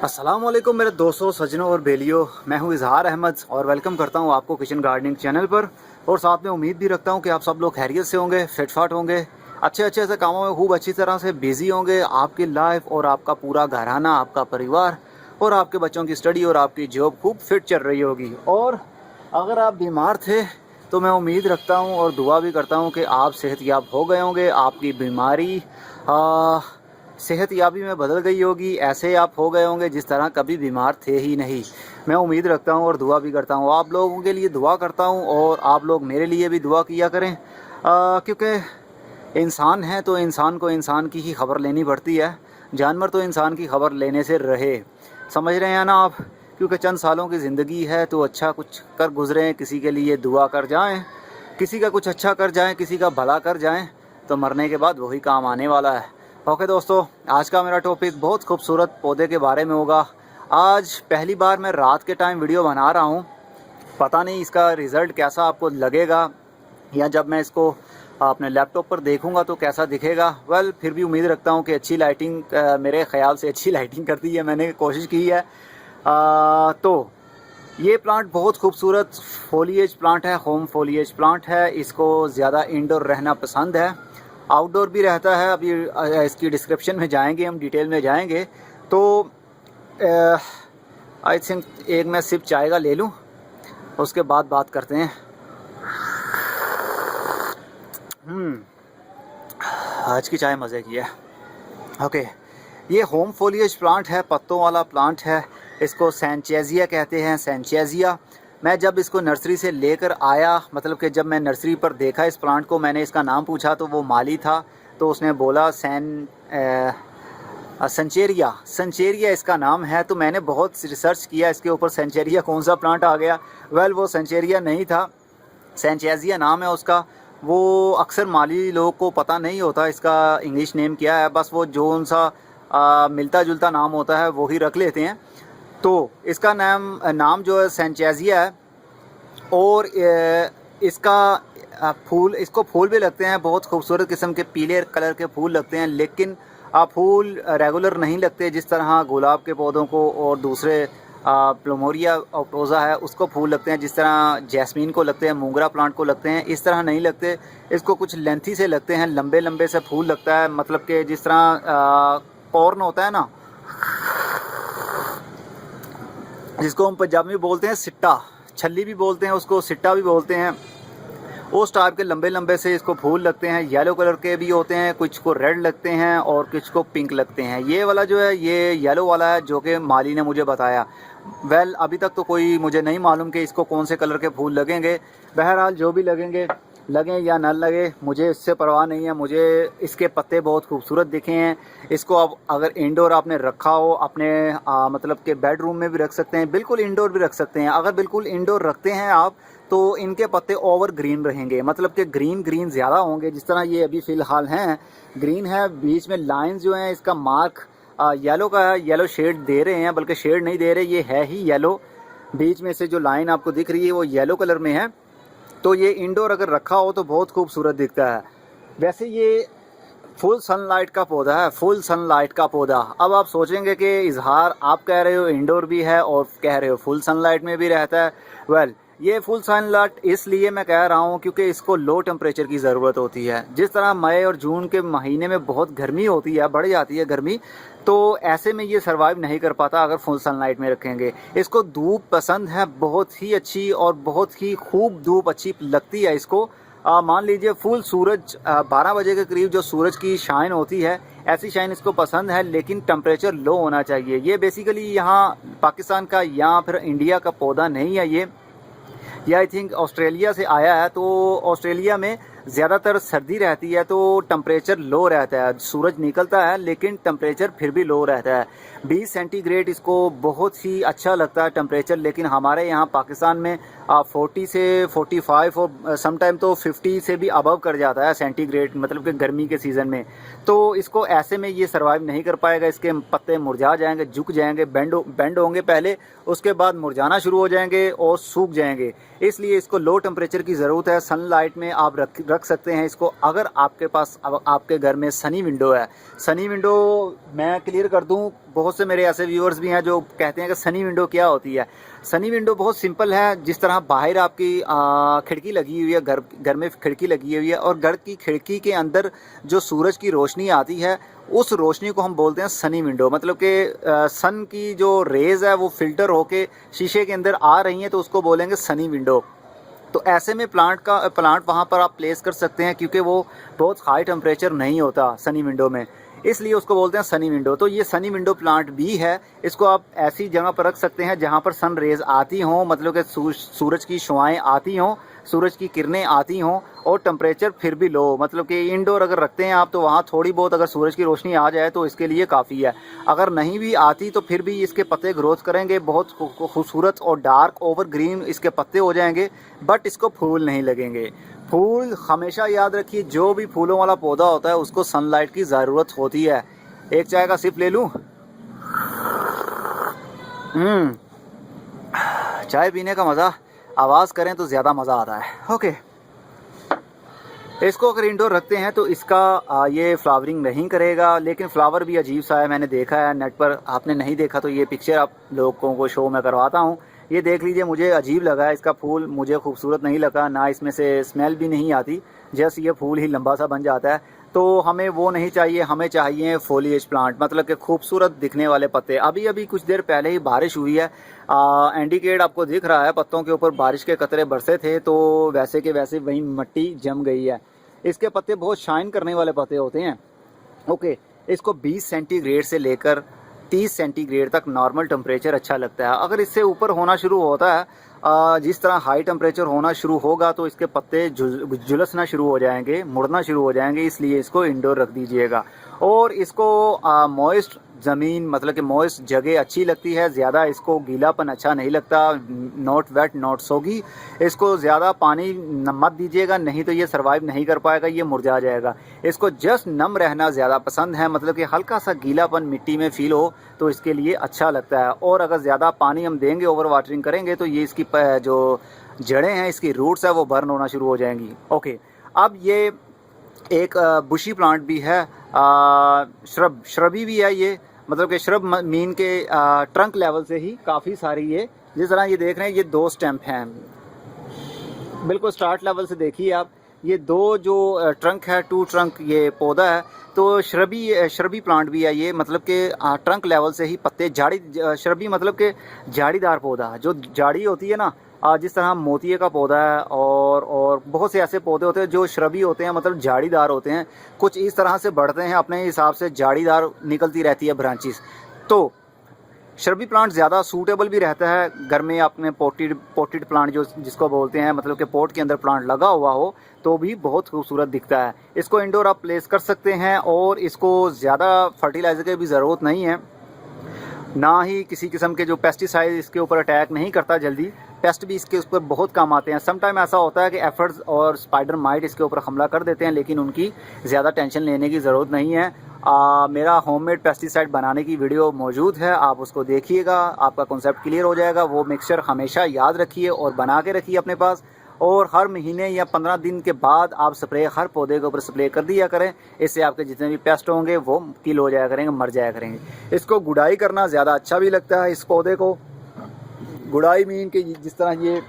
अस्सलामुअलैकुम मेरे दोस्तों, सज्जनों और बेलियों। मैं हूं इजहार अहमद और वेलकम करता हूं आपको किचन गार्डनिंग चैनल पर। और साथ में उम्मीद भी रखता हूं कि आप सब लोग खैरियत से होंगे, फिटफाट होंगे, अच्छे से कामों में खूब अच्छी तरह से बिजी होंगे। आपकी लाइफ और आपका पूरा घराना, आपका परिवार और आपके बच्चों की स्टडी और आपकी जॉब खूब फिट चल रही होगी। और अगर आप बीमार थे तो मैं उम्मीद रखता हूँ और दुआ भी करता हूँ कि आप सेहतयाब हो गए होंगे। आपकी बीमारी सेहतयाबी में बदल गई होगी, ऐसे आप हो गए होंगे जिस तरह कभी बीमार थे ही नहीं। मैं उम्मीद रखता हूँ और दुआ भी करता हूँ, आप लोगों के लिए दुआ करता हूँ और आप लोग मेरे लिए भी दुआ किया करें। क्योंकि इंसान है तो इंसान को इंसान की ही खबर लेनी पड़ती है। जानवर तो इंसान की खबर लेने से रहे, समझ रहे हैं ना आप। क्योंकि चंद सालों की ज़िंदगी है तो अच्छा कुछ कर गुजरें, किसी के लिए दुआ कर जाएं, किसी का कुछ अच्छा कर जाएं, किसी का भला कर जाएं, तो मरने के बाद वही काम आने वाला है। ओके दोस्तों, आज का मेरा टॉपिक बहुत खूबसूरत पौधे के बारे में होगा। आज पहली बार मैं रात के टाइम वीडियो बना रहा हूँ। पता नहीं इसका रिज़ल्ट कैसा आपको लगेगा, या जब मैं इसको अपने लैपटॉप पर देखूंगा तो कैसा दिखेगा। वेल, फिर भी उम्मीद रखता हूँ कि अच्छी लाइटिंग, मेरे ख्याल से अच्छी लाइटिंग कर दी है, मैंने कोशिश की है। तो ये प्लांट बहुत खूबसूरत फोलिएज प्लांट है, होम फोलिएज प्लांट है। इसको ज़्यादा इंडोर रहना पसंद है, आउटडोर भी रहता है। अभी इसकी डिस्क्रिप्शन में जाएंगे, हम डिटेल में जाएंगे। तो आई थिंक एक मैं सिप चाय का ले लूँ, उसके बाद बात करते हैं। आज की चाय मज़े की है। ओके, ये होम फोलिएज प्लांट है, पत्तों वाला प्लांट है। इसको सैंचेजिया कहते हैं, सैंचेजिया। मैं जब इसको नर्सरी से लेकर आया, मतलब कि जब मैं नर्सरी पर देखा इस प्लांट को, मैंने इसका नाम पूछा तो वो माली था, तो उसने बोला सेंचेरिया इसका नाम है। तो मैंने बहुत रिसर्च किया इसके ऊपर, सेंचेरिया कौन सा प्लांट आ गया। वेल, वो सेंचेरिया नहीं था, सैंचेजिया नाम है उसका। वो अक्सर माली लोगों को पता नहीं होता इसका इंग्लिश नेम क्या है, बस वो जो उनसा मिलता जुलता नाम होता है वही रख लेते हैं। तो इसका नाम जो है सैंचेजिया है। और इसका इसको फूल भी लगते हैं, बहुत खूबसूरत किस्म के पीले कलर के फूल लगते हैं। लेकिन फूल रेगुलर नहीं लगते, जिस तरह गुलाब के पौधों को और दूसरे प्लूमेरिया ऑप्टोजा है उसको फूल लगते हैं, जिस तरह जैस्मीन को लगते हैं, मोगरा प्लांट को लगते हैं, इस तरह नहीं लगते। इसको कुछ लेंथी से लगते हैं, लंबे लंबे से फूल लगता है। मतलब कि जिस तरह कॉर्न होता है ना, जिसको हम पंजाबी में बोलते हैं सिट्टा, छल्ली भी बोलते हैं उसको, सिट्टा भी बोलते हैं, उस टाइप के लंबे लंबे से इसको फूल लगते हैं। येलो कलर के भी होते हैं, कुछ को रेड लगते हैं और कुछ को पिंक लगते हैं। ये वाला जो है ये येलो वाला है, जो कि माली ने मुझे बताया। वेल, अभी तक तो कोई मुझे नहीं मालूम कि इसको कौन से कलर के फूल लगेंगे। बहरहाल जो भी लगेंगे, लगें या न लगे, मुझे इससे परवाह नहीं है। मुझे इसके पत्ते बहुत खूबसूरत दिखे हैं। इसको अब अगर इंडोर आपने रखा हो, अपने मतलब कि बेडरूम में भी रख सकते हैं, बिल्कुल इंडोर भी रख सकते हैं। अगर बिल्कुल इंडोर रखते हैं आप तो इनके पत्ते ओवर ग्रीन रहेंगे, मतलब कि ग्रीन ज़्यादा होंगे। जिस तरह ये अभी फ़िलहाल हैं, ग्रीन है, बीच में लाइंस जो हैं इसका मार्क येलो का है, येलो शेड दे रहे हैं, बल्कि शेड नहीं दे रहे, ये है ही येलो। बीच में से जो लाइन आपको दिख रही है वो येलो कलर में है। तो ये इंडोर अगर रखा हो तो बहुत खूबसूरत दिखता है। वैसे ये फुल सनलाइट का पौधा है, फुल सनलाइट का पौधा। अब आप सोचेंगे कि इजहार आप कह रहे हो इंडोर भी है और कह रहे हो फुल सनलाइट में भी रहता है। वेल, ये फुल सनलाइट इसलिए मैं कह रहा हूँ क्योंकि इसको लो टेम्परेचर की ज़रूरत होती है। जिस तरह मई और जून के महीने में बहुत गर्मी होती है, बढ़ जाती है गर्मी, तो ऐसे में ये सर्वाइव नहीं कर पाता अगर फुल सनलाइट में रखेंगे। इसको धूप पसंद है, बहुत ही अच्छी और बहुत ही खूब धूप अच्छी लगती है इसको। मान लीजिए फुल सूरज 12 बजे के करीब जो सूरज की शाइन होती है, ऐसी शाइन इसको पसंद है, लेकिन टेम्परेचर लो होना चाहिए। ये बेसिकली यहाँ पाकिस्तान का या फिर इंडिया का पौधा नहीं है, ये आई थिंक ऑस्ट्रेलिया से आया है। तो ऑस्ट्रेलिया में ज़्यादातर सर्दी रहती है तो टेम्परेचर लो रहता है, सूरज निकलता है लेकिन टेम्परेचर फिर भी लो रहता है। 20 सेंटीग्रेड इसको बहुत ही अच्छा लगता है टेम्परेचर। लेकिन हमारे यहाँ पाकिस्तान में 40 से 45 और समटाइम तो 50 से भी अबव कर जाता है सेंटीग्रेड, मतलब कि गर्मी के सीज़न में। तो इसको ऐसे में ये सर्वाइव नहीं कर पाएगा, इसके पत्ते मुरझा जाएंगे, झुक जाएंगे, बेंड होंगे पहले, उसके बाद मुरझाना शुरू हो जाएंगे और सूख जाएंगे। इसलिए इसको लो टेम्परेचर की ज़रूरत है। सनलाइट में आप रख रख सकते हैं इसको। अगर आपके पास आपके घर में सनी विंडो है, सनी विंडो मैं क्लियर कर दूं, बहुत से मेरे ऐसे व्यूअर्स भी हैं जो कहते हैं कि सनी विंडो क्या होती है। सनी विंडो बहुत सिंपल है। जिस तरह बाहर आपकी खिड़की लगी हुई है, घर में खिड़की लगी हुई है और घर की खिड़की के अंदर जो सूरज की रोशनी आती है उस रोशनी को हम बोलते हैं सनी विंडो। मतलब कि सन की जो रेज़ है वो फिल्टर होके शीशे के अंदर आ रही हैं तो उसको बोलेंगे सनी विंडो। तो ऐसे में प्लांट वहाँ पर आप प्लेस कर सकते हैं, क्योंकि वो बहुत हाई टेम्परेचर नहीं होता सनी विंडो में, इसलिए उसको बोलते हैं सनी विंडो। तो ये सनी विंडो प्लांट भी है। इसको आप ऐसी जगह पर रख सकते हैं जहाँ पर सन रेज़ आती हों, मतलब कि सूरज की शुआएँ आती हों, सूरज की किरणें आती हों और टेम्परेचर फिर भी लो, मतलब कि इंडोर अगर रखते हैं आप तो वहाँ थोड़ी बहुत अगर सूरज की रोशनी आ जाए तो इसके लिए काफ़ी है। अगर नहीं भी आती तो फिर भी इसके पत्ते ग्रोथ करेंगे, बहुत खूबसूरत और डार्क ओवर ग्रीन इसके पत्ते हो जाएंगे, बट इसको फूल नहीं लगेंगे। फूल हमेशा याद रखिए, जो भी फूलों वाला पौधा होता है उसको सनलाइट की ज़रूरत होती है। एक चाय का सिप ले लूँ। चाय पीने का मज़ा आवाज़ करें तो ज़्यादा मज़ा आता है। ओके, इसको अगर इंडोर रखते हैं तो इसका ये फ्लावरिंग नहीं करेगा, लेकिन फ्लावर भी अजीब सा है। मैंने देखा है नेट पर, आपने नहीं देखा तो ये पिक्चर आप लोगों को शो में करवाता हूँ। ये देख लीजिए, मुझे अजीब लगा है इसका फूल, मुझे खूबसूरत नहीं लगा, ना इसमें से स्मेल भी नहीं आती, जैसे ये फूल ही लंबा सा बन जाता है। तो हमें वो नहीं चाहिए, हमें चाहिए फोलिएज प्लांट, मतलब कि खूबसूरत दिखने वाले पत्ते। अभी अभी कुछ देर पहले ही बारिश हुई है, इंडिकेट आपको दिख रहा है, पत्तों के ऊपर बारिश के कतरे बरसे थे, तो वैसे के वैसे वहीं मिट्टी जम गई है। इसके पत्ते बहुत शाइन करने वाले पत्ते होते हैं। ओके, इसको 20 सेंटीग्रेड से लेकर 30 सेंटीग्रेड तक नॉर्मल टेम्परेचर अच्छा लगता है। अगर इससे ऊपर होना शुरू होता है, जिस तरह हाई टेम्परेचर होना शुरू होगा तो इसके पत्ते झुलसना शुरू हो जाएंगे, मुड़ना शुरू हो जाएंगे, इसलिए इसको इंडोर रख दीजिएगा। और इसको मॉइस्ट ज़मीन, मतलब कि मॉइस्ट जगह अच्छी लगती है, ज़्यादा इसको गीलापन अच्छा नहीं लगता, नॉट वेट नॉट सोगी। इसको ज़्यादा पानी मत दीजिएगा, नहीं तो ये सर्वाइव नहीं कर पाएगा, ये मुरझा जाएगा। इसको जस्ट नम रहना ज़्यादा पसंद है, मतलब कि हल्का सा गीलापन मिट्टी में फील हो तो इसके लिए अच्छा लगता है। और अगर ज़्यादा पानी हम देंगे, ओवर वाटरिंग करेंगे, तो ये इसकी जो जड़ें हैं, इसकी रूट्स है, वो बर्न होना शुरू हो जाएंगी। ओके, अब ये एक बुशी प्लांट भी है, श्रबी भी है ये, मतलब कि श्रब मीन के ट्रंक लेवल से ही काफ़ी सारी, ये जिस तरह ये देख रहे हैं, ये 2 स्टेम्प हैं, बिल्कुल स्टार्ट लेवल से देखिए आप, ये 2 जो ट्रंक है, 2 ट्रंक ये पौधा है। तो श्रबी प्लांट भी है ये, मतलब कि ट्रंक लेवल से ही पत्ते श्रबी मतलब कि झाड़ीदार पौधा, जो झाड़ी होती है ना, जिस तरह मोतिये का पौधा है और बहुत से ऐसे पौधे होते हैं जो श्रबी होते हैं, मतलब झाड़ीदार होते हैं, कुछ इस तरह से बढ़ते हैं, अपने हिसाब से झाड़ीदार निकलती रहती है ब्रांचेस। तो श्रबी प्लांट ज़्यादा सूटेबल भी रहता है घर में, अपने पोटेड प्लांट जो जिसको बोलते हैं, मतलब कि पोट के अंदर प्लांट लगा हुआ हो तो भी बहुत खूबसूरत दिखता है। इसको इंडोर आप प्लेस कर सकते हैं और इसको ज़्यादा फर्टिलाइज़र की भी ज़रूरत नहीं है, ना ही किसी किस्म के जो पेस्टिसाइड इसके ऊपर अटैक नहीं करता जल्दी। पेस्ट भी इसके ऊपर बहुत कम आते हैं। समटाइम ऐसा होता है कि एफर्ट्स और स्पाइडर माइट इसके ऊपर हमला कर देते हैं, लेकिन उनकी ज़्यादा टेंशन लेने की ज़रूरत नहीं है। मेरा होममेड पेस्टिसाइड बनाने की वीडियो मौजूद है, आप उसको देखिएगा, आपका कॉन्सेप्ट क्लियर हो जाएगा। वो मिक्सचर हमेशा याद रखिए और बना के रखिए अपने पास, और हर महीने या 15 दिन के बाद आप स्प्रे हर पौधे के ऊपर स्प्रे कर दिया करें। इससे आपके जितने भी पेस्ट होंगे वो किल हो जाया करेंगे, मर जाया करेंगे। इसको गुड़ाई करना ज़्यादा अच्छा भी लगता है। इस पौधे को गुड़ाई मीन के जिस तरह ये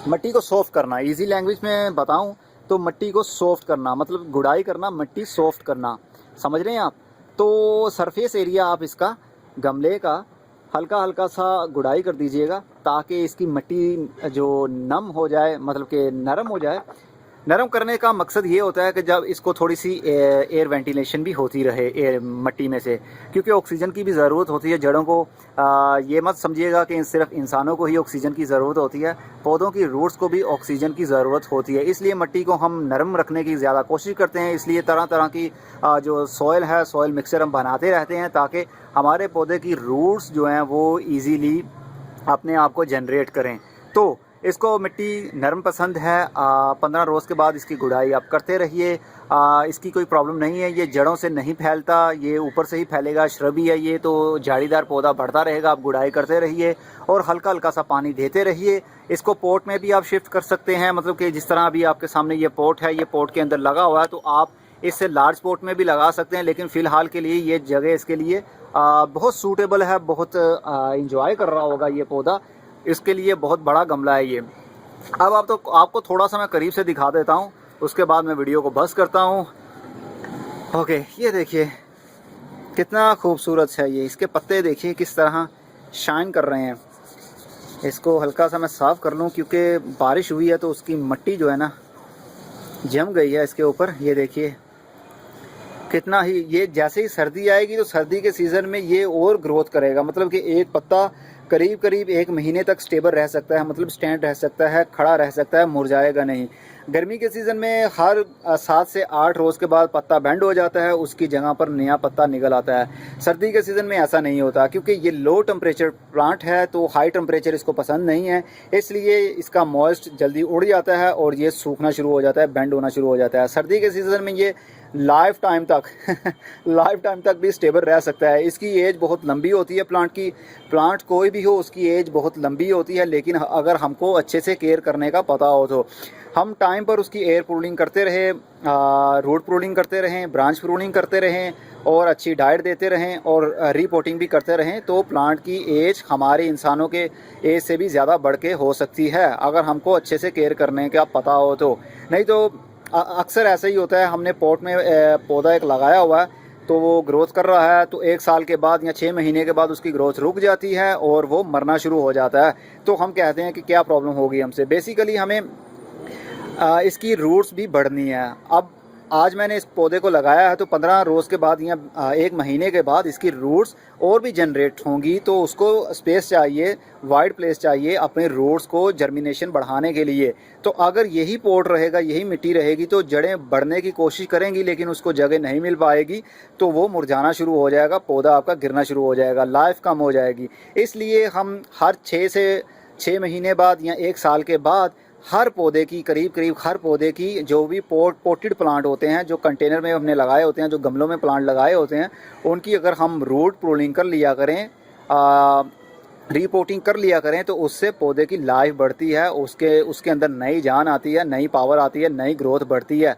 मिट्टी को सॉफ्ट करना, इजी लैंग्वेज में बताऊं तो मिट्टी को सॉफ्ट करना, मतलब गुड़ाई करना, मिट्टी सॉफ्ट करना, समझ रहे हैं आप। तो सरफेस एरिया आप इसका गमले का हल्का हल्का सा गुड़ाई कर दीजिएगा, ताकि इसकी मिट्टी जो नम हो जाए, मतलब कि नरम हो जाए। नरम करने का मकसद ये होता है कि जब इसको थोड़ी सी एयर वेंटिलेशन भी होती रहे एयर मिट्टी में से, क्योंकि ऑक्सीजन की भी ज़रूरत होती है जड़ों को। ये मत समझिएगा कि सिर्फ इंसानों को ही ऑक्सीजन की ज़रूरत होती है, पौधों की रूट्स को भी ऑक्सीजन की ज़रूरत होती है। इसलिए मिट्टी को हम नरम रखने की ज़्यादा कोशिश करते हैं। इसलिए तरह तरह की जो सॉइल है, सॉइल मिक्सचर हम बनाते रहते हैं, ताकि हमारे पौधे की रूट्स जो हैं वो ईज़िली अपने आप को जनरेट करें। तो इसको मिट्टी नरम पसंद है। 15 रोज़ के बाद इसकी गुड़ाई आप करते रहिए। इसकी कोई प्रॉब्लम नहीं है, ये जड़ों से नहीं फैलता, ये ऊपर से ही फैलेगा। श्रबी है ये, तो झाड़ीदार पौधा बढ़ता रहेगा। आप गुड़ाई करते रहिए और हल्का हल्का सा पानी देते रहिए। इसको पोट में भी आप शिफ्ट कर सकते हैं, मतलब कि जिस तरह अभी आपके सामने ये पोट है, ये पोट के अंदर लगा हुआ है, तो आप इससे लार्ज पोट में भी लगा सकते हैं। लेकिन फ़िलहाल के लिए ये जगह इसके लिए बहुत सूटेबल है, बहुत इंजॉय कर रहा होगा ये पौधा। इसके लिए बहुत बड़ा गमला है ये। अब आपको थोड़ा सा मैं करीब से दिखा देता हूँ, उसके बाद मैं वीडियो को बस करता हूँ। ओके, ये देखिए कितना खूबसूरत है ये। इसके पत्ते देखिए किस तरह शाइन कर रहे हैं। इसको हल्का सा मैं साफ़ कर लूँ, क्योंकि बारिश हुई है तो उसकी मिट्टी जो है ना जम गई है इसके ऊपर। ये देखिए कितना ही, ये जैसे ही सर्दी आएगी तो सर्दी के सीज़न में ये और ग्रोथ करेगा। मतलब कि एक पत्ता करीब करीब 1 महीने तक स्टेबल रह सकता है, मतलब स्टैंड रह सकता है, खड़ा रह सकता है, मुरझाएगा नहीं। गर्मी के सीज़न में हर 7 से 8 रोज़ के बाद पत्ता बेंड हो जाता है, उसकी जगह पर नया पत्ता निकल आता है। सर्दी के सीज़न में ऐसा नहीं होता, क्योंकि ये लो टेम्परेचर प्लांट है, तो हाई टेम्परेचर इसको पसंद नहीं है, इसलिए इसका मॉइस्ट जल्दी उड़ जाता है और ये सूखना शुरू हो जाता है, बेंड होना शुरू हो जाता है। सर्दी के सीज़न में ये लाइफ टाइम तक भी स्टेबल रह सकता है। इसकी एज बहुत लंबी होती है प्लांट की। प्लांट कोई भी हो, उसकी एज बहुत लंबी होती है, लेकिन अगर हमको अच्छे से केयर करने का पता हो तो हम टाइम पर उसकी एयर प्रूनिंग करते रहें, रूट प्रूनिंग करते रहें, ब्रांच प्रूनिंग करते रहें और अच्छी डाइट देते रहें और रीपोटिंग भी करते रहें, तो प्लांट की एज हमारे इंसानों के एज से भी ज़्यादा बढ़ के हो सकती है, अगर हमको अच्छे से केयर करने का पता हो तो। नहीं तो अक्सर ऐसा ही होता है, हमने पॉट में पौधा एक लगाया हुआ है, तो वो ग्रोथ कर रहा है, तो 1 साल के बाद या 6 महीने के बाद उसकी ग्रोथ रुक जाती है और वो मरना शुरू हो जाता है। तो हम कहते हैं कि क्या प्रॉब्लम होगी हमसे। बेसिकली हमें इसकी रूट्स भी बढ़नी है। अब आज मैंने इस पौधे को लगाया है, तो 15 रोज़ के बाद या 1 महीने के बाद इसकी रूट्स और भी जनरेट होंगी, तो उसको स्पेस चाहिए, वाइड प्लेस चाहिए अपने रूट्स को जर्मिनेशन बढ़ाने के लिए। तो अगर यही पॉट रहेगा, यही मिट्टी रहेगी, तो जड़ें बढ़ने की कोशिश करेंगी लेकिन उसको जगह नहीं मिल पाएगी, तो वो मुरझाना शुरू हो जाएगा, पौधा आपका गिरना शुरू हो जाएगा, लाइफ कम हो जाएगी। इसलिए हम हर 6 से 6 महीने बाद या 1 साल के बाद हर पौधे की करीब हर पौधे की, जो भी पोटेड प्लांट होते हैं, जो कंटेनर में हमने लगाए होते हैं, जो गमलों में प्लांट लगाए होते हैं, उनकी अगर हम रूट प्रूनिंग कर लिया करें, रीपोटिंग कर लिया करें, तो उससे पौधे की लाइफ बढ़ती है, उसके अंदर नई जान आती है, नई पावर आती है, नई ग्रोथ बढ़ती है।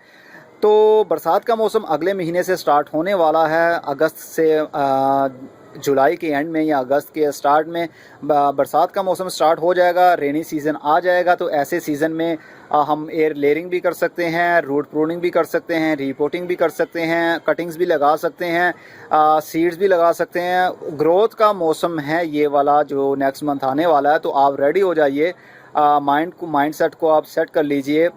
तो बरसात का मौसम अगले महीने से स्टार्ट होने वाला है। अगस्त से जुलाई के एंड में या अगस्त के स्टार्ट में बरसात का मौसम स्टार्ट हो जाएगा, रेनी सीज़न आ जाएगा। तो ऐसे सीज़न में हम एयर लेयरिंग भी कर सकते हैं, रूट प्रूनिंग भी कर सकते हैं, रीपोटिंग भी कर सकते हैं, कटिंग्स भी लगा सकते हैं, सीड्स भी लगा सकते हैं। ग्रोथ का मौसम है ये वाला जो नेक्स्ट मंथ आने वाला है, तो आप रेडी हो जाइए। माइंड सेट को आप सेट कर लीजिए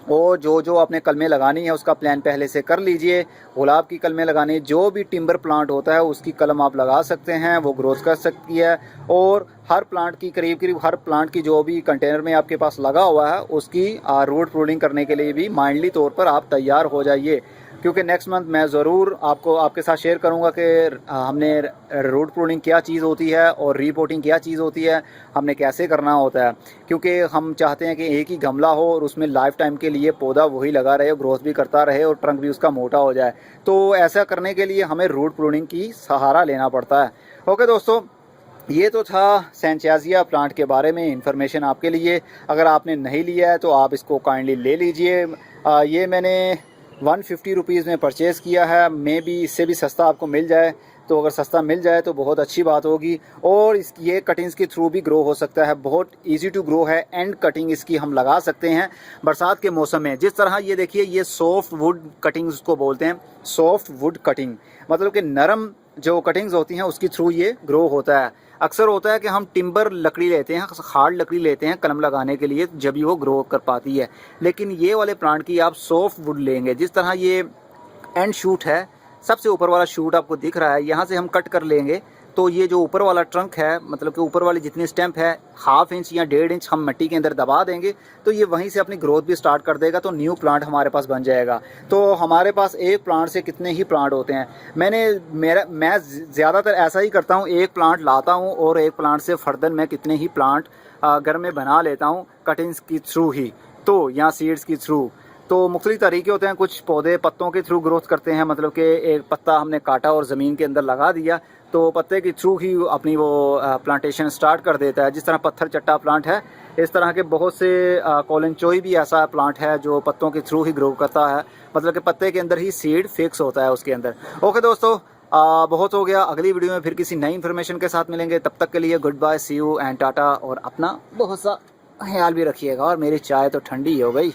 और जो आपने कलमें लगानी है उसका प्लान पहले से कर लीजिए। गुलाब की कलमें लगानी, जो भी टिम्बर प्लांट होता है उसकी कलम आप लगा सकते हैं, वो ग्रोथ कर सकती है। और हर प्लांट की करीब हर प्लांट की जो भी कंटेनर में आपके पास लगा हुआ है उसकी रूट प्रूनिंग करने के लिए भी माइंडली तौर पर आप तैयार हो जाइए, क्योंकि नेक्स्ट मंथ मैं ज़रूर आपके साथ शेयर करूंगा कि हमने रूट प्रूनिंग क्या चीज़ होती है और रीपोटिंग क्या चीज़ होती है, हमने कैसे करना होता है। क्योंकि हम चाहते हैं कि एक ही गमला हो और उसमें लाइफ टाइम के लिए पौधा वही लगा रहे, ग्रोथ भी करता रहे और ट्रंक भी उसका मोटा हो जाए। तो ऐसा करने के लिए हमें रूट प्रूनिंग की सहारा लेना पड़ता है। ओके दोस्तों, ये तो था सैनचाजिया प्लांट के बारे में इंफॉर्मेशन आपके लिए। अगर आपने नहीं लिया है तो आप इसको काइंडली ले लीजिए। ये मैंने 150 रुपीज़ में परचेज़ किया है, मे भी इससे भी सस्ता आपको मिल जाए, तो अगर सस्ता मिल जाए तो बहुत अच्छी बात होगी। और ये कटिंग्स के थ्रू भी ग्रो हो सकता है, बहुत इजी टू ग्रो है। एंड कटिंग इसकी हम लगा सकते हैं बरसात के मौसम में। जिस तरह ये देखिए, ये सॉफ्ट वुड कटिंग्स उसको बोलते हैं, सॉफ्ट वुड कटिंग, मतलब कि नरम जो कटिंग्स होती हैं उसके थ्रू ये ग्रो होता है। अक्सर होता है कि हम टिम्बर लकड़ी लेते हैं, हार्ड लकड़ी लेते हैं कलम लगाने के लिए, जब भी वो ग्रो कर पाती है। लेकिन ये वाले प्लांट की आप सॉफ्ट वुड लेंगे। जिस तरह ये एंड शूट है, सबसे ऊपर वाला शूट आपको दिख रहा है, यहाँ से हम कट कर लेंगे तो ये जो ऊपर वाला ट्रंक है, मतलब कि ऊपर वाली जितनी स्टेम्प है, 1/2 इंच या 1.5 इंच हम मिट्टी के अंदर दबा देंगे तो ये वहीं से अपनी ग्रोथ भी स्टार्ट कर देगा, तो न्यू प्लांट हमारे पास बन जाएगा। तो हमारे पास एक प्लांट से कितने ही प्लांट होते हैं। मैं ज़्यादातर ऐसा ही करता हूँ, एक प्लांट लाता हूँ और एक प्लांट से फर्दर मैं कितने ही प्लांट घर में बना लेता हूँ कटिंग्स की थ्रू ही, तो या सीड्स की थ्रू। तो मुख्तलिफ तरीके होते हैं। कुछ पौधे पत्तों के थ्रू ग्रोथ करते हैं, मतलब कि एक पत्ता हमने काटा और ज़मीन के अंदर लगा दिया तो पत्ते के थ्रू ही अपनी वो प्लांटेशन स्टार्ट कर देता है। जिस तरह पत्थर चट्टा प्लांट है, इस तरह के बहुत से कोलेंचोई भी ऐसा प्लांट है जो पत्तों के थ्रू ही ग्रो करता है, मतलब कि पत्ते के अंदर ही सीड फिक्स होता है उसके अंदर। ओके दोस्तों, बहुत हो गया। अगली वीडियो में फिर किसी नई इन्फॉर्मेशन के साथ मिलेंगे। तब तक के लिए good bye, see you and tata. और अपना बहुत सा ख्याल भी रखिएगा। और मेरी चाय तो ठंडी हो गई।